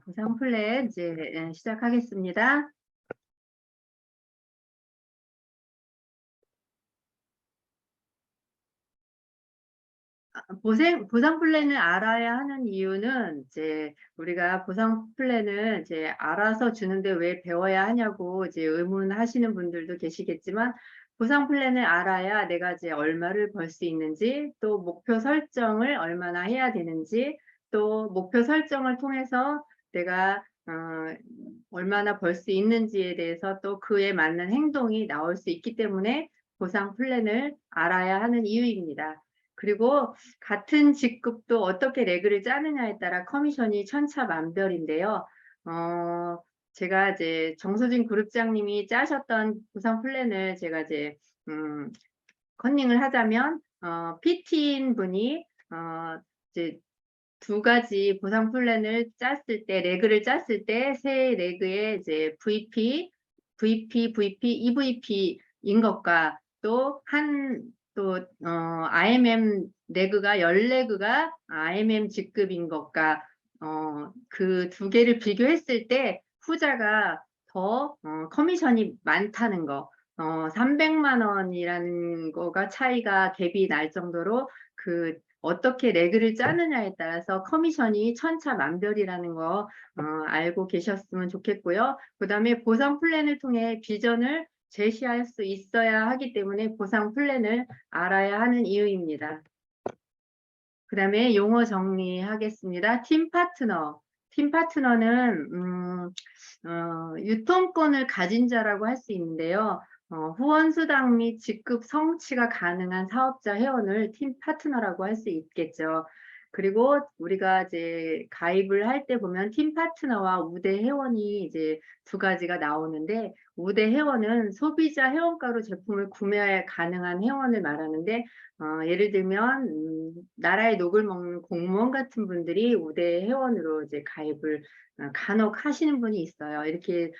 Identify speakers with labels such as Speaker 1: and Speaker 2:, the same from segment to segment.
Speaker 1: 보상 플랜 이제 시작하겠습니다. 보상 플랜을 알아야 하는 이유는 이제 우리가 보상 플랜을 이제 알아서 주는데 왜 배워야 하냐고 이제 의문하시는 분들도 계시겠지만, 보상 플랜을 알아야 내가 이제 얼마를 벌 수 있는지, 또 목표 설정을 얼마나 해야 되는지, 또 목표 설정을 통해서 내가 얼마나 벌 수 있는지에 대해서 또 그에 맞는 행동이 나올 수 있기 때문에 보상 플랜을 알아야 하는 이유입니다. 그리고 같은 직급도 어떻게 레그를 짜느냐에 따라 커미션이 천차만별인데요. 제가 이제 정소진 그룹장님이 짜셨던 보상 플랜을 제가 이제 컨닝을 하자면, PT인 분이 이제 두 가지 보상 플랜을 짰을 때, 레그를 짰을 때, 세 레그의 이제 VP, EVP인 것과 IMM 레그가 10레그가 IMM 직급인 것과 그 두 개를 비교했을 때 후자가 더 커미션이 많다는 거, 300만 원이라는 거가 차이가 갭이 날 정도로 어떻게 레그를 짜느냐에 따라서 커미션이 천차만별이라는 거 알고 계셨으면 좋겠고요. 그 다음에 보상 플랜을 통해 비전을 제시할 수 있어야 하기 때문에 보상 플랜을 알아야 하는 이유입니다. 그 다음에 용어 정리하겠습니다. 팀 파트너. 팀 파트너는 유통권을 가진 자라고 할 수 있는데요. 후원수당 및 직급 성취가 가능한 사업자 회원을 팀 파트너라고 할 수 있겠죠. 그리고 우리가 이제 가입을 할 때 보면 팀 파트너와 우대 회원이 이제 두 가지가 나오는데, 우대 회원은 소비자 회원가로 제품을 구매 가능한 회원을 말하는데, 예를 들면 나라의 녹을 먹는 공무원 같은 분들이 우대 회원으로 이제 가입을 간혹 하시는 분이 있어요. 이렇게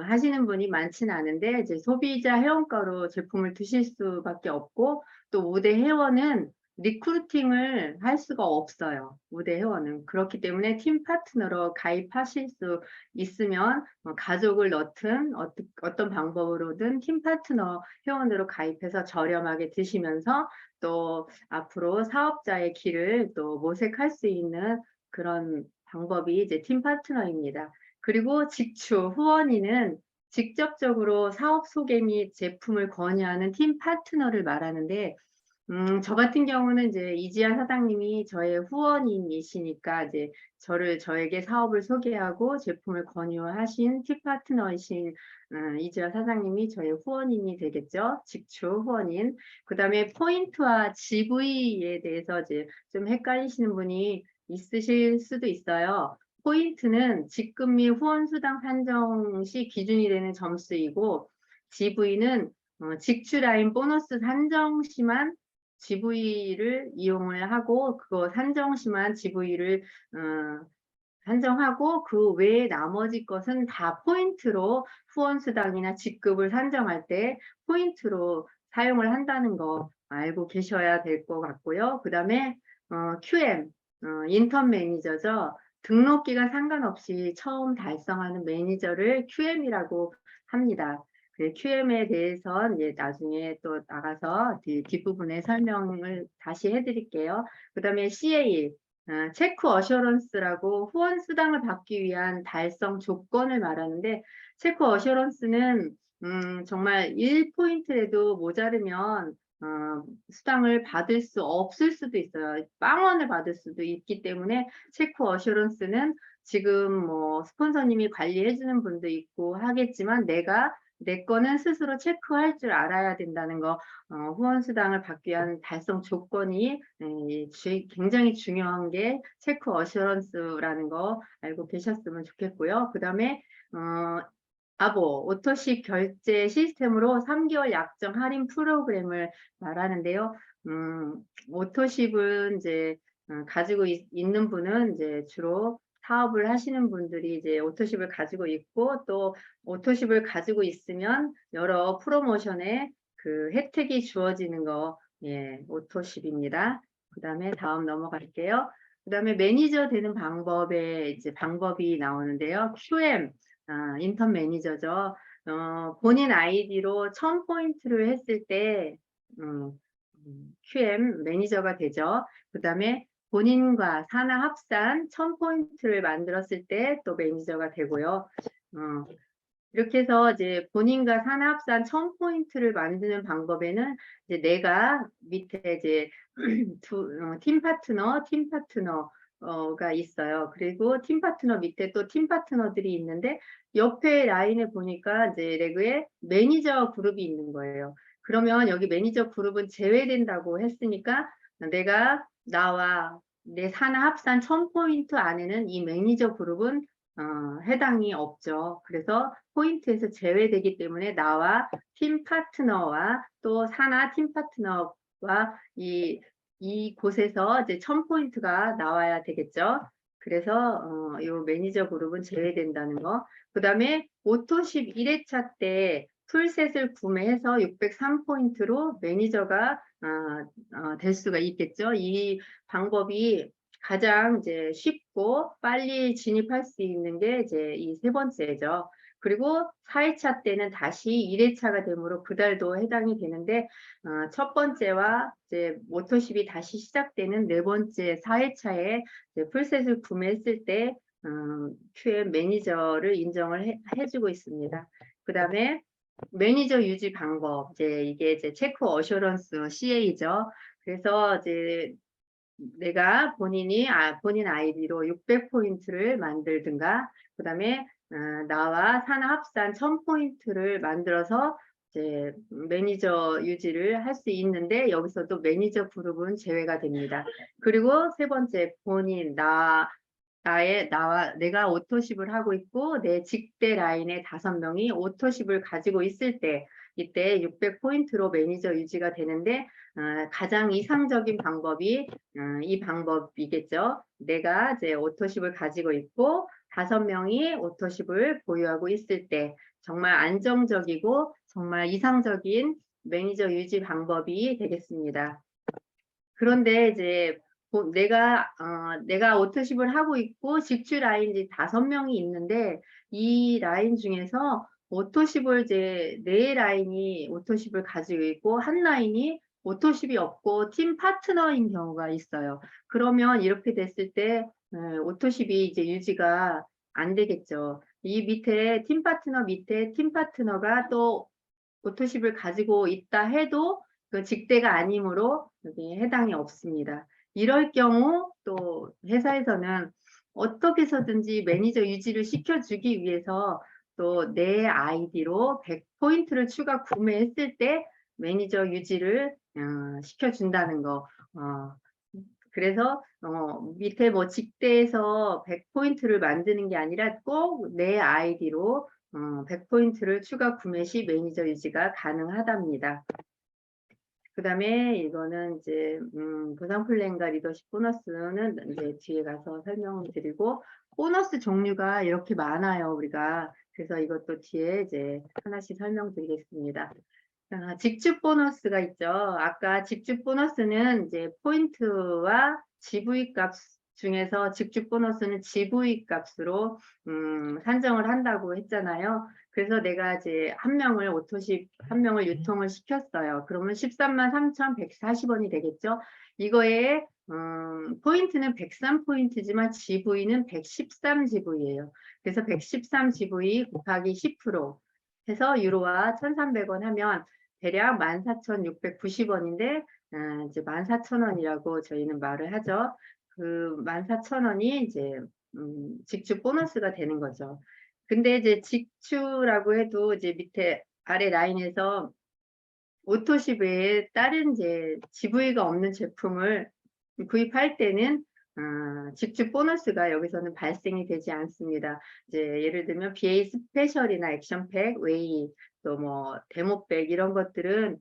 Speaker 1: 하시는 분이 많지는 않은데, 이제 소비자 회원가로 제품을 드실 수밖에 없고, 또 우대 회원은 리크루팅을 할 수가 없어요. 우대 회원은. 그렇기 때문에 팀 파트너로 가입하실 수 있으면 가족을 넣든 어떤 방법으로든 팀 파트너 회원으로 가입해서 저렴하게 드시면서 또 앞으로 사업자의 길을 또 모색할 수 있는 그런 방법이 이제 팀 파트너입니다. 그리고 직추, 후원인은 직접적으로 사업 소개 및 제품을 권유하는 팀 파트너를 말하는데, 저 같은 경우는 이제 이지아 사장님이 저의 후원인이시니까 이제 저에게 사업을 소개하고 제품을 권유하신 팀 파트너이신 이지아 사장님이 저의 후원인이 되겠죠. 직추 후원인. 그 다음에 포인트와 GV에 대해서 이제 좀 헷갈리시는 분이 있으실 수도 있어요. 포인트는 직급 및 후원수당 산정 시 기준이 되는 점수이고, GV는 직추 라인 보너스 산정 시만 GV를 이용을 하고, 그거 산정 시만 GV를 산정하고, 그 외에 나머지 것은 다 포인트로, 후원수당이나 직급을 산정할 때 포인트로 사용을 한다는 거 알고 계셔야 될 것 같고요. 그 다음에 QM, 인턴 매니저죠. 등록 기간 상관없이 처음 달성하는 매니저를 QM이라고 합니다. QM에 대해서 이제 나중에 또 나가서 뒷부분에 설명을 다시 해드릴게요. 그 다음에 CA, 체크 어셔런스라고 후원 수당을 받기 위한 달성 조건을 말하는데, 체크 어셔런스는 정말 1포인트라도 모자르면 수당을 받을 수 없을 수도 있어요. 빵원을 받을 수도 있기 때문에 체크 어셔런스는 지금 뭐 스폰서님이 관리해주는 분도 있고 하겠지만, 내 거는 스스로 체크할 줄 알아야 된다는 거, 후원수당을 받기 위한 달성 조건이 굉장히 중요한 게 체크 어셔런스라는 거 알고 계셨으면 좋겠고요. 그 다음에 오토십 결제 시스템으로 3개월 약정 할인 프로그램을 말하는데요. 오토십은 이제 가지고 있는 분은 이제 주로 사업을 하시는 분들이 이제 오토십을 가지고 있고, 또 오토십을 가지고 있으면 여러 프로모션에 그 혜택이 주어지는 거, 예, 오토십입니다. 그 다음에 다음 넘어갈게요. 그다음에 매니저 되는 방법에 이제 방법이 나오는데요. QM, 인턴 매니저죠. 본인 아이디로 1000포인트를 했을 때 QM 매니저가 되죠. 그다음에 본인과 산하 합산 1000포인트를 만들었을 때 또 매니저가 되고요. 이렇게 해서 이제 본인과 산하 합산 1000포인트를 만드는 방법에는 이제 내가 밑에 이제 팀 파트너가 있어요. 그리고 팀 파트너 밑에 또 팀 파트너들이 있는데 옆에 라인에 보니까 이제 레그에 매니저 그룹이 있는 거예요. 그러면 여기 매니저 그룹은 제외된다고 했으니까 내가 나와 내 산하 합산 1000포인트 안에는 이 매니저 그룹은 해당이 없죠. 그래서 포인트에서 제외되기 때문에 나와 팀 파트너와 또 산하 팀 파트너와 이 곳에서 이제 1000포인트가 나와야 되겠죠. 그래서 이 매니저 그룹은 제외된다는 거. 그 다음에 오토십 1회차 때 풀셋을 구매해서 603포인트로 매니저가 될 수가 있겠죠. 이 방법이 가장 이제 쉽고 빨리 진입할 수 있는 게 이제 이 세 번째죠. 그리고 4회차 때는 다시 1회차가 되므로 그달도 해당이 되는데 첫 번째와 이제 모터십이 다시 시작되는 네 번째 4회차에 풀셋을 구매했을 때 QM 매니저를 인정을 해주고 있습니다. 그 다음에 매니저 유지 방법, 이게 이제 체크 어셔런스 CA죠. 그래서 이제 내가 본인 아이디로 600포인트를 만들든가, 그 다음에 나와 산하 합산 1000포인트를 만들어서 이제 매니저 유지를 할 수 있는데 여기서도 매니저 그룹은 제외가 됩니다. 그리고 세 번째, 내가 오토십을 하고 있고 내 직대 라인에 5명이 오토십을 가지고 있을 때 이때 600포인트로 매니저 유지가 되는데 가장 이상적인 방법이 이 방법이겠죠. 내가 이제 오토십을 가지고 있고 5명이 오토십을 보유하고 있을 때 정말 안정적이고 정말 이상적인 매니저 유지 방법이 되겠습니다. 그런데 이제 내가 오토십을 하고 있고 직주 라인이 5명이 있는데 이 라인 중에서 오토십을 이제 네 라인이 오토십을 가지고 있고 한 라인이 오토십이 없고 팀 파트너인 경우가 있어요. 그러면 이렇게 됐을 때 오토십이 이제 유지가 안 되겠죠. 이 밑에 팀 파트너가 또 오토십을 가지고 있다 해도 그 직대가 아니므로 여기 해당이 없습니다. 이럴 경우 또 회사에서는 어떻게 해서든지 매니저 유지를 시켜주기 위해서 또 내 아이디로 100포인트를 추가 구매했을 때 매니저 유지를 시켜준다는 거. 그래서 밑에 뭐 직대에서 100포인트를 만드는 게 아니라 꼭 내 아이디로 100포인트를 추가 구매 시 매니저 유지가 가능하답니다. 그 다음에 이거는 이제 보상 플랜과 리더십 보너스는 이제 뒤에 가서 설명을 드리고 보너스 종류가 이렇게 많아요 우리가. 그래서 이것도 뒤에 이제 하나씩 설명드리겠습니다. 직접 보너스가 있죠. 아까 직접 보너스는 이제 포인트와 GV 값 중에서 직접 보너스는 GV 값으로 산정을 한다고 했잖아요. 그래서 내가 이제 한 명을 유통을 시켰어요. 그러면 133,3,140원이 되겠죠. 이거에 포인트는 103포인트지만 GV는 113GV예요. 그래서 113GV 곱하기 10% 해서 유로와 1,300원 하면 대략 14,690원인데 이제 14,000원이라고 저희는 말을 하죠. 그 14,000원이 이제 직주 보너스가 되는 거죠. 근데 이제 직주라고 해도 이제 밑에 아래 라인에서 오토십 외에 다른 이제 GV가 없는 제품을 구입할 때는 직주 보너스가 여기서는 발생이 되지 않습니다. 이제 예를 들면 BA 스페셜이나 액션팩, 웨이, 또 뭐 데모백 이런 것들은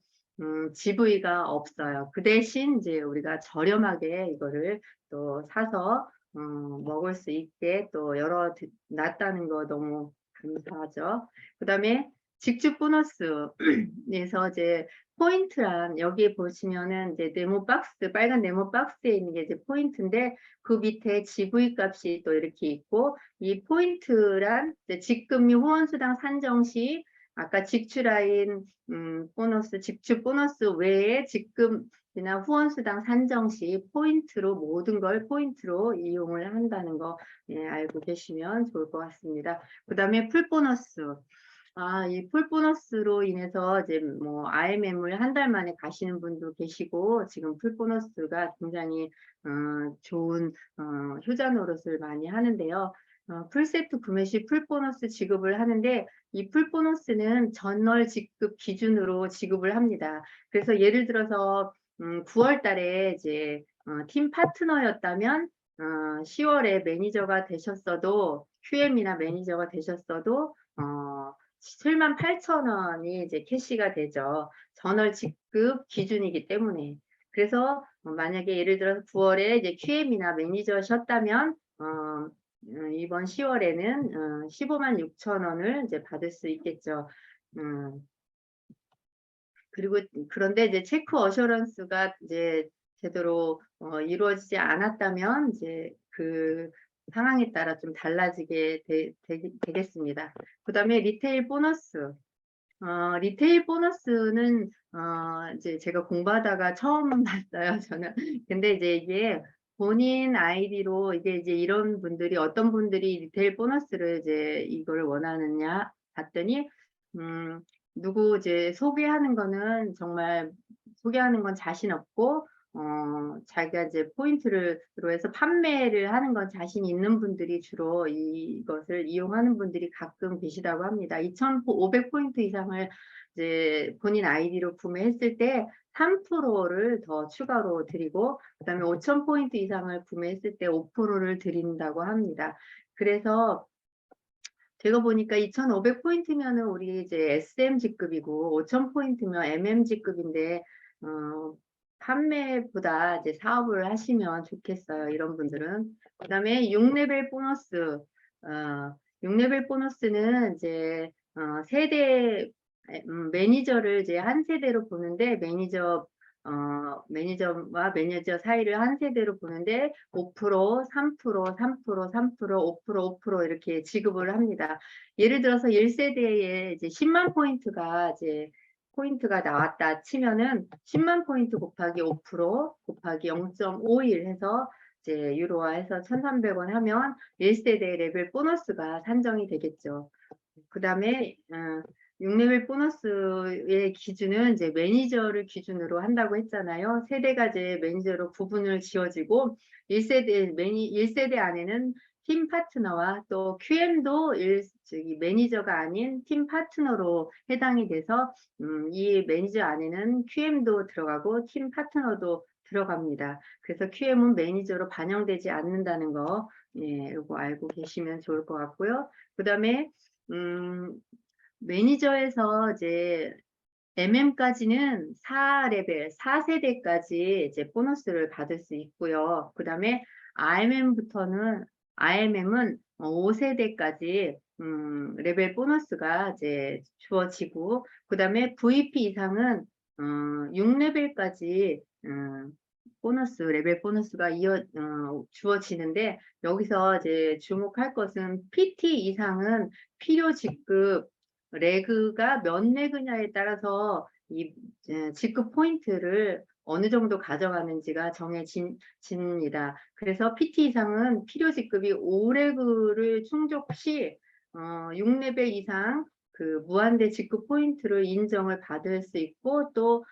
Speaker 1: GV가 없어요. 그 대신 이제 우리가 저렴하게 이거를 또 사서 먹을 수 있게 또 놨다는 거 너무 감사하죠. 그 다음에 직주 보너스에서 이제 포인트란 여기에 보시면은 이제 네모 박스, 빨간 네모 박스에 있는 게 이제 포인트인데 그 밑에 GV 값이 또 이렇게 있고 이 포인트란 이제 직급 및 후원수당 산정 시 아까 직출하인 보너스, 직출 보너스 외에 직급이나 후원수당 산정 시 포인트로 모든 걸 포인트로 이용을 한다는 거 예, 알고 계시면 좋을 것 같습니다. 그 다음에 풀 보너스. 이 풀 보너스로 인해서 이제 뭐 IMM을 한 달 만에 가시는 분도 계시고 지금 풀 보너스가 굉장히 좋은 효자 노릇을 많이 하는데요. 풀 세트 구매 시 풀 보너스 지급을 하는데 이 풀 보너스는 전월 지급 기준으로 지급을 합니다. 그래서 예를 들어서 9월 달에 이제 팀 파트너였다면 10월에 매니저가 되셨어도 QM이나 매니저가 되셨어도 78,000원이 이제 캐시가 되죠. 전월 직급 기준이기 때문에. 그래서 만약에 예를 들어서 9월에 이제 QM이나 매니저셨다면 이번 10월에는 156,000원을 이제 받을 수 있겠죠. 그리고 그런데 이제 체크 어셔런스가 이제 제대로 이루어지지 않았다면 이제 그 상황에 따라 좀 달라지게 되겠습니다. 그 다음에 리테일 보너스. 리테일 보너스는 이제 제가 공부하다가 처음 봤어요, 저는. 근데 이제 이게 본인 아이디로 이게 이제 이런 분들이 어떤 분들이 리테일 보너스를 이제 이걸 원하느냐 봤더니 누구 이제 소개하는 거는 정말 소개하는 건 자신 없고 자기가 이제 포인트를 해서 판매를 하는 건 자신 있는 분들이 주로 이것을 이용하는 분들이 가끔 계시다고 합니다. 2,500포인트 이상을 이제 본인 아이디로 구매했을 때 3%를 더 추가로 드리고 그다음에 5,000포인트 이상을 구매했을 때 5%를 드린다고 합니다. 그래서 제가 보니까 2,500포인트면은 우리 이제 SM 직급이고 5,000포인트면 MM 직급인데 판매보다 이제 사업을 하시면 좋겠어요. 이런 분들은. 그다음에 6레벨 보너스. 6레벨 보너스는 이제 세대 매니저를 이제 한 세대로 보는데 매니저와 매니저 사이를 한 세대로 보는데 5%, 3%, 3%, 3%, 5%, 5% 이렇게 지급을 합니다. 예를 들어서 1세대에 이제 10만 포인트가 이제 포인트가 나왔다 치면은 10만 포인트 곱하기 5% 곱하기 0.51 해서 이제 유로화해서 1,300원 하면 1세대 레벨 보너스가 산정이 되겠죠. 그 다음에 6레벨 보너스의 기준은 이제 매니저를 기준으로 한다고 했잖아요. 세대가 이제 매니저로 구분을 지어지고 1세대 안에는 팀 파트너와 또 QM도 매니저가 아닌 팀 파트너로 해당이 돼서 이 매니저 안에는 QM도 들어가고 팀 파트너도 들어갑니다. 그래서 QM은 매니저로 반영되지 않는다는 거, 예, 이거 알고 계시면 좋을 것 같고요. 그 다음에 매니저에서 이제 MM까지는 4레벨, 4세대까지 이제 보너스를 받을 수 있고요. 그 다음에 IMM은 5세대까지 레벨 보너스가 이제 주어지고, 그 다음에 VP 이상은 6레벨까지 보너스, 레벨 보너스가 주어지는데, 여기서 이제 주목할 것은 PT 이상은 필요 직급 레그가 몇 레그냐에 따라서 이 직급 포인트를 어느 정도 가져가는지가 정해집니다. 그래서 PT 이상은 필요 직급이 5레그를 충족 시 6레벨 이상 그 무한대 직급 포인트를 인정을 받을 수 있고 또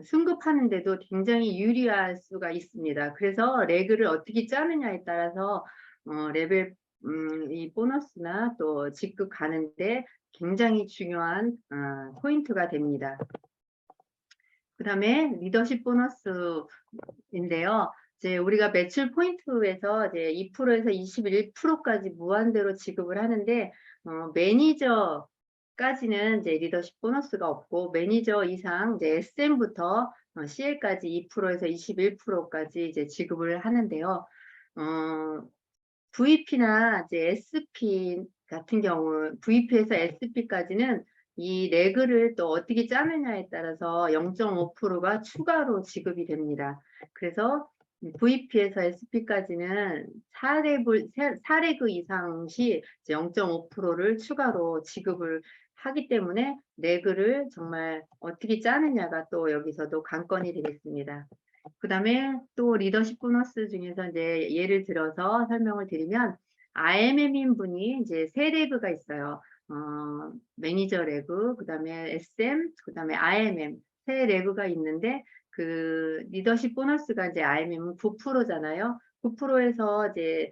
Speaker 1: 승급하는데도 굉장히 유리할 수가 있습니다. 그래서 레그를 어떻게 짜느냐에 따라서 레벨 이 보너스나 또 직급 가는데 굉장히 중요한 포인트가 됩니다. 그 다음에 리더십 보너스인데요. 이제 우리가 매출 포인트에서 이제 2%에서 21%까지 무한대로 지급을 하는데 매니저까지는 이제 리더십 보너스가 없고 매니저 이상 이제 SM부터 CL까지 2%에서 21%까지 이제 지급을 하는데요. VP나 이제 SP 같은 경우 VP에서 SP까지는 이 레그를 또 어떻게 짜느냐에 따라서 0.5%가 추가로 지급이 됩니다. 그래서 VP에서 SP까지는 4레그 이상 시 0.5%를 추가로 지급을 하기 때문에 레그를 정말 어떻게 짜느냐가 또 여기서도 관건이 되겠습니다. 그 다음에 또 리더십 보너스 중에서 이제 예를 들어서 설명을 드리면 RMM인 분이 이제 세 레그가 있어요. 매니저 레그, 그 다음에 SM, 그 다음에 IMM 세 레그가 있는데 그 리더십 보너스가 이제 IMM은 9%잖아요. 9%에서 이제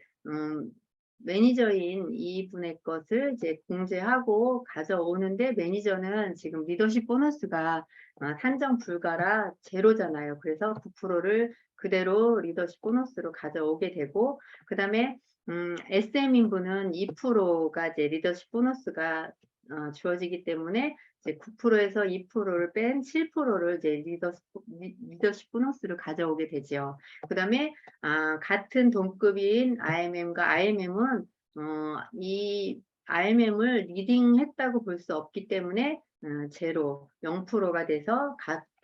Speaker 1: 매니저인 이분의 것을 이제 공제하고 가져오는데 매니저는 지금 리더십 보너스가 산정 불가라 제로잖아요. 그래서 9%를 그대로 리더십 보너스로 가져오게 되고 그 다음에 SM인분은 2%가 이제 리더십 보너스가 주어지기 때문에 이제 9%에서 2%를 뺀 7%를 이제 리더십 보너스를 가져오게 되죠. 그 다음에 같은 동급인 IMM과 IMM은 이 IMM을 리딩했다고 볼 수 없기 때문에 제로 0%가 돼서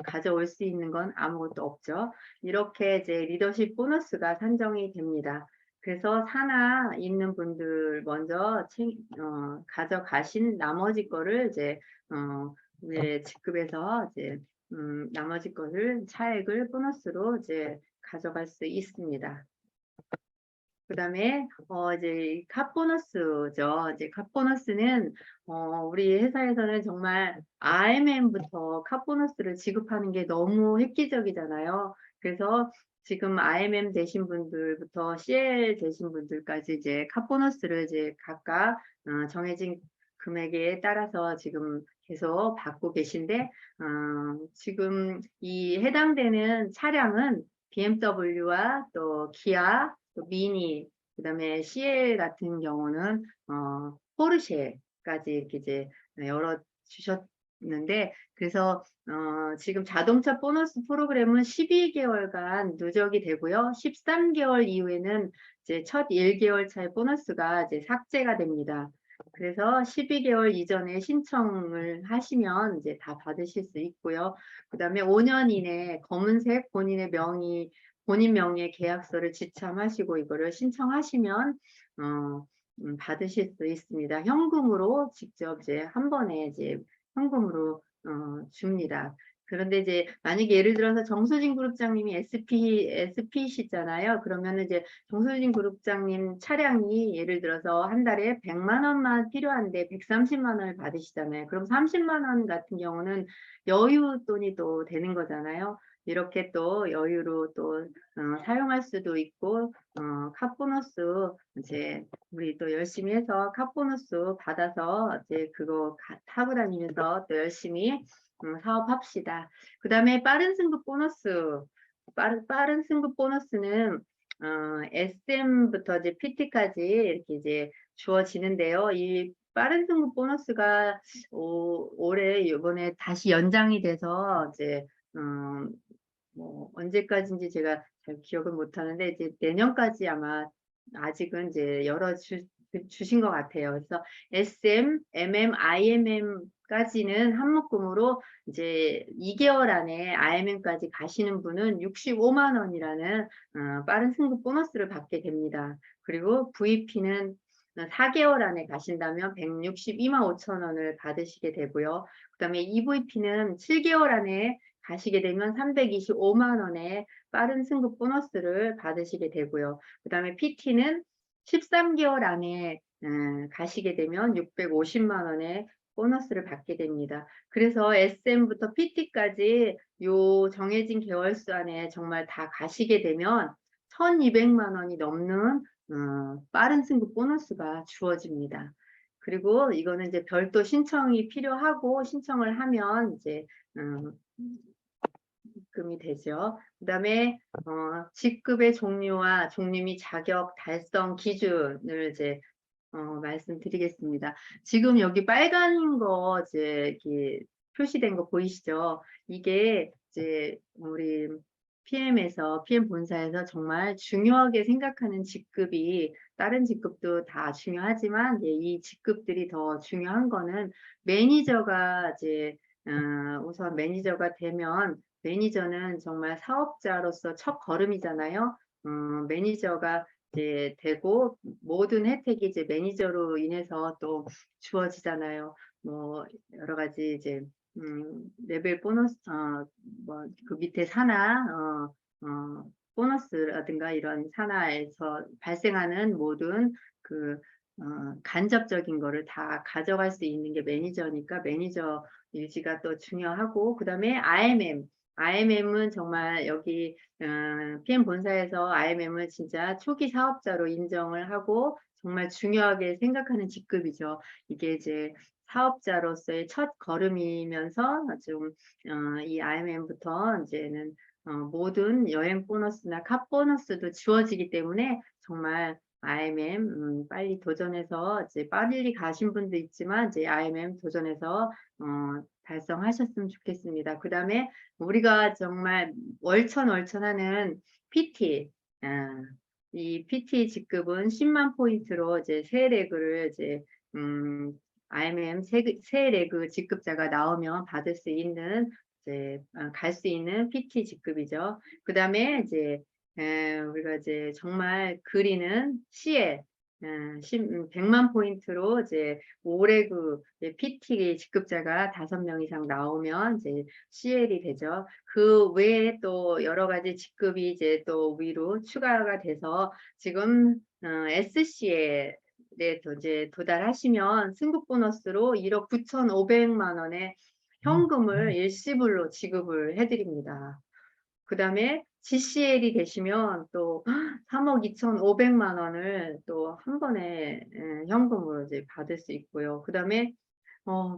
Speaker 1: 가져올 수 있는 건 아무것도 없죠. 이렇게 이제 리더십 보너스가 산정이 됩니다. 그래서 산하 있는 분들 먼저 가져가신 나머지 거를 이제 이제 직급에서 이제 나머지 것을 차액을 보너스로 이제 가져갈 수 있습니다. 그 다음에 이제 캅보너스죠. 이제 캅보너스는 우리 회사에서는 정말 RMM부터 캅보너스를 지급하는 게 너무 획기적이잖아요. 그래서 지금 IMM 되신 분들부터 CL 되신 분들까지 이제 캅보너스를 이제 각각 정해진 금액에 따라서 지금 계속 받고 계신데 지금 이 해당되는 차량은 BMW와 또 기아 또 미니, 그다음에 CL 같은 경우는 포르쉐까지 이렇게 이제 열어 주셨는데 그래서 지금 자동차 보너스 프로그램은 12개월간 누적이 되고요. 13개월 이후에는 이제 첫 1개월 차의 보너스가 이제 삭제가 됩니다. 그래서 12개월 이전에 신청을 하시면 이제 다 받으실 수 있고요. 그다음에 5년 이내 검은색 본인 명의의 계약서를 지참하시고 이거를 신청하시면 받으실 수 있습니다. 현금으로 직접 이제 한 번에 이제 현금으로 줍니다. 그런데 이제 만약에 예를 들어서 정수진 그룹장님이 SP시잖아요. 그러면 이제 정수진 그룹장님 차량이 예를 들어서 한 달에 100만 원만 필요한데 130만 원을 받으시잖아요. 그럼 30만 원 같은 경우는 여유돈이 또 되는 거잖아요. 이렇게 또 여유로 또 사용할 수도 있고 캅보너스 이제 우리 또 열심히 해서 캅보너스 받아서 이제 그거 타고 다니면서 또 열심히 사업합시다. 그 다음에 빠른 승급 보너스 빠른 승급 보너스는 SM부터 이제 PT까지 이렇게 이제 주어지는데요. 이 빠른 승급 보너스가 올해 이번에 다시 연장이 돼서 이제 뭐 언제까지인지 제가 잘 기억을 못하는데 이제 내년까지 아마 아직은 이제 주신 것 같아요. 그래서 SM, MM, IMM까지는 한묶음으로 이제 2개월 안에 IMM까지 가시는 분은 65만 원이라는 빠른 승급 보너스를 받게 됩니다. 그리고 VP는 4개월 안에 가신다면 162만 5천 원을 받으시게 되고요. 그 다음에 EVP는 7개월 안에 가시게 되면 325만 원의 빠른 승급 보너스를 받으시게 되고요. 그 다음에 PT는 13개월 안에 가시게 되면 650만 원의 보너스를 받게 됩니다. 그래서 SM부터 PT까지 요 정해진 개월수 안에 정말 다 가시게 되면 1200만 원이 넘는 빠른 승급 보너스가 주어집니다. 그리고 이거는 이제 별도 신청이 필요하고 신청을 하면 이제 입금이 되죠. 그다음에 직급의 종류와 종류 및 자격 달성 기준을 이제 말씀드리겠습니다. 지금 여기 빨간 거 이제 이렇게 표시된 거 보이시죠? 이게 이제 우리 PM에서 PM 본사에서 정말 중요하게 생각하는 직급이 다른 직급도 다 중요하지만 이 직급들이 더 중요한 거는 매니저가 이제 우선 매니저가 되면 매니저는 정말 사업자로서 첫 걸음이잖아요. 매니저가 이제 되고 모든 혜택이 이제 매니저로 인해서 또 주어지잖아요. 뭐 여러 가지 이제 레벨 보너스 뭐 그 밑에 산하 보너스라든가 이런 산하에서 발생하는 모든 그 간접적인 거를 다 가져갈 수 있는 게 매니저니까 매니저 유지가 또 중요하고 그다음에 IMM은 정말 여기 PM 본사에서 IMM을 진짜 초기 사업자로 인정을 하고 정말 중요하게 생각하는 직급이죠. 이게 이제 사업자로서의 첫 걸음이면서 좀 이 IMM부터 이제는 모든 여행 보너스나 카 보너스도 주어지기 때문에 정말 IMM 빨리 도전해서 이제 빨리 가신 분도 있지만 이제 IMM 도전해서 달성하셨으면 좋겠습니다. 그다음에 우리가 정말 월천월천하는 PT, 이 PT 직급은 10만 포인트로 이제 세 레그를 이제 IMM 세 레그 직급자가 나오면 받을 수 있는 이제 갈 수 있는 PT 직급이죠. 그다음에 이제 우리가 이제 정말 그리는 CL 100만 포인트로 이제 5레그 PT 직급자가 5명 이상 나오면 이제 CL이 되죠. 그 외에 또 여러 가지 직급이 이제 또 위로 추가가 돼서 지금 SC에 또 이제 도달하시면 승급 보너스로 1억 9,500만 원의 현금을 일시불로 지급을 해드립니다. 그다음에 GCL이 되시면 또 3억 2,500만 원을 또 한 번에 현금으로 이제 받을 수 있고요. 그다음에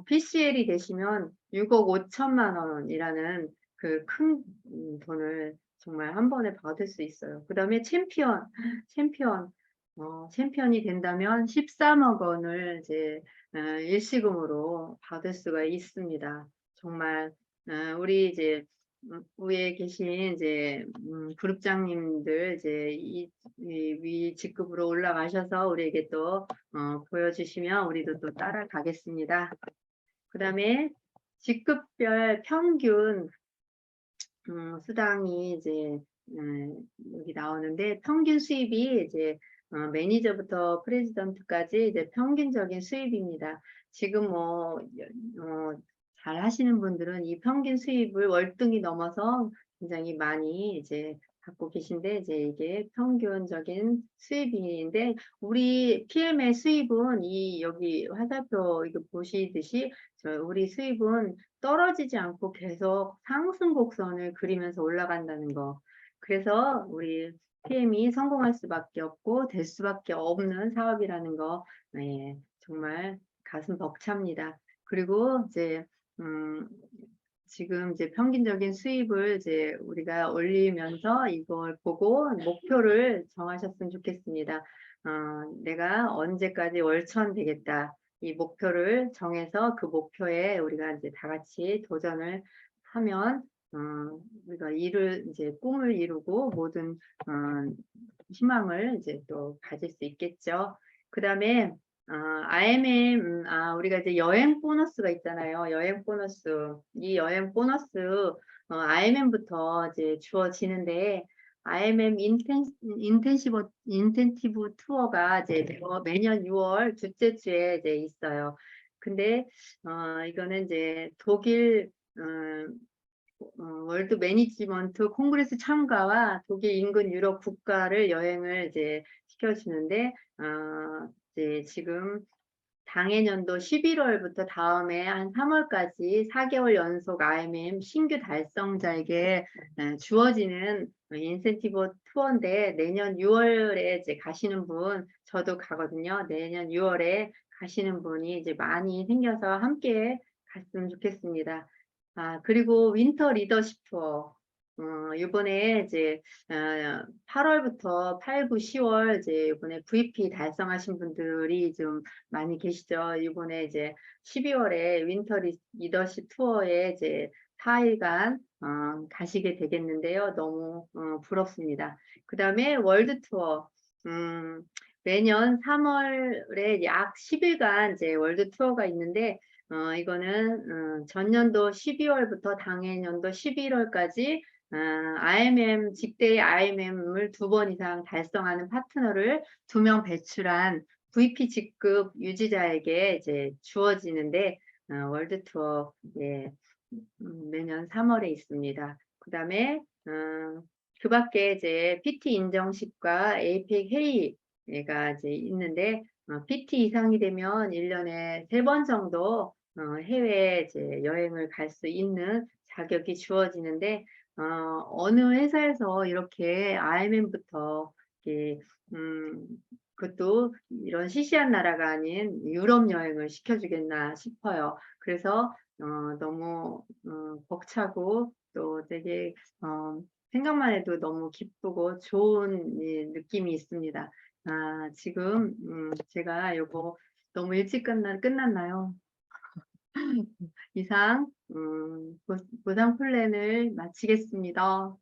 Speaker 1: PCL이 되시면 6억 5천만 원이라는 그 큰 돈을 정말 한 번에 받을 수 있어요. 그다음에 챔피언 챔피언이 된다면 13억 원을 이제 일시금으로 받을 수가 있습니다. 정말 우리 이제 위에 계신 이제 그룹장님들 이제 위 직급으로 올라가셔서 우리에게 또 보여주시면 우리도 또 따라가겠습니다. 그다음에 직급별 평균 수당이 이제 여기 나오는데 평균 수입이 이제 매니저부터 프레지던트까지 이제 평균적인 수입입니다. 지금 잘 하시는 분들은 이 평균 수입을 월등히 넘어서 굉장히 많이 이제 갖고 계신데 이제 이게 평균적인 수입인데 우리 PM의 수입은 이 여기 화살표 이거 보시듯이 우리 수입은 떨어지지 않고 계속 상승 곡선을 그리면서 올라간다는 거. 그래서 우리 PM이 성공할 수밖에 없고 될 수밖에 없는 사업이라는 거, 네, 정말 가슴 벅찹니다. 그리고 이제 지금 이제 평균적인 수입을 이제 우리가 올리면서 이걸 보고 목표를 정하셨으면 좋겠습니다. 내가 언제까지 월천 되겠다. 이 목표를 정해서 그 목표에 우리가 이제 다 같이 도전을 하면 우리가 이제 꿈을 이루고 모든 희망을 이제 또 가질 수 있겠죠. 그다음에 IMM 우리가 이제 여행 보너스가 있잖아요. 여행 보너스. 이 여행 보너스 IMM부터 이제 주어지는데 IMM 인텐시브 투어가 이제 매년 6월 둘째 주에 이제 있어요. 근데 이거는 이제 독일 월드 매니지먼트 콩그레스 참가와 독일 인근 유럽 국가를 여행을 이제 시켜주는데 이제 지금 당해년도 11월부터 다음해 한 3월까지 4개월 연속 IMM 신규 달성자에게 주어지는 인센티브 투어인데 내년 6월에 이제 가시는 분 저도 가거든요. 내년 6월에 가시는 분이 이제 많이 생겨서 함께 갔으면 좋겠습니다. 그리고 윈터 리더십 투어. 이번에 이제 8월부터 8, 9, 10월 이제 이번에 VP 달성하신 분들이 좀 많이 계시죠. 이번에 이제 12월에 윈터 리더십 투어에 이제 4일간 가시게 되겠는데요. 너무 부럽습니다. 그다음에 월드 투어. 음, 매년 3월에 약 10일간 이제 월드 투어가 있는데 이거는 전년도 12월부터 당해년도 11월까지 IMM 직대의 IMM을 2번 이상 달성하는 파트너를 2명 배출한 VP 직급 유지자에게 이제 주어지는데 월드 투어 예, 매년 3월에 있습니다. 그다음에 그 밖에 이제 PT 인정식과 에이펙 회의가 이제 있는데 PT 이상이 되면 1년에 3번 정도 해외 이제 여행을 갈 수 있는 자격이 주어지는데 어느 회사에서 이렇게 IMM부터 이렇게 그것도 이런 시시한 나라가 아닌 유럽 여행을 시켜주겠나 싶어요. 그래서 너무 벅차고 또 되게 생각만 해도 너무 기쁘고 좋은 느낌이 있습니다. 지금 제가 요거 너무 일찍 끝났나요? 이상 보상 플랜을 마치겠습니다.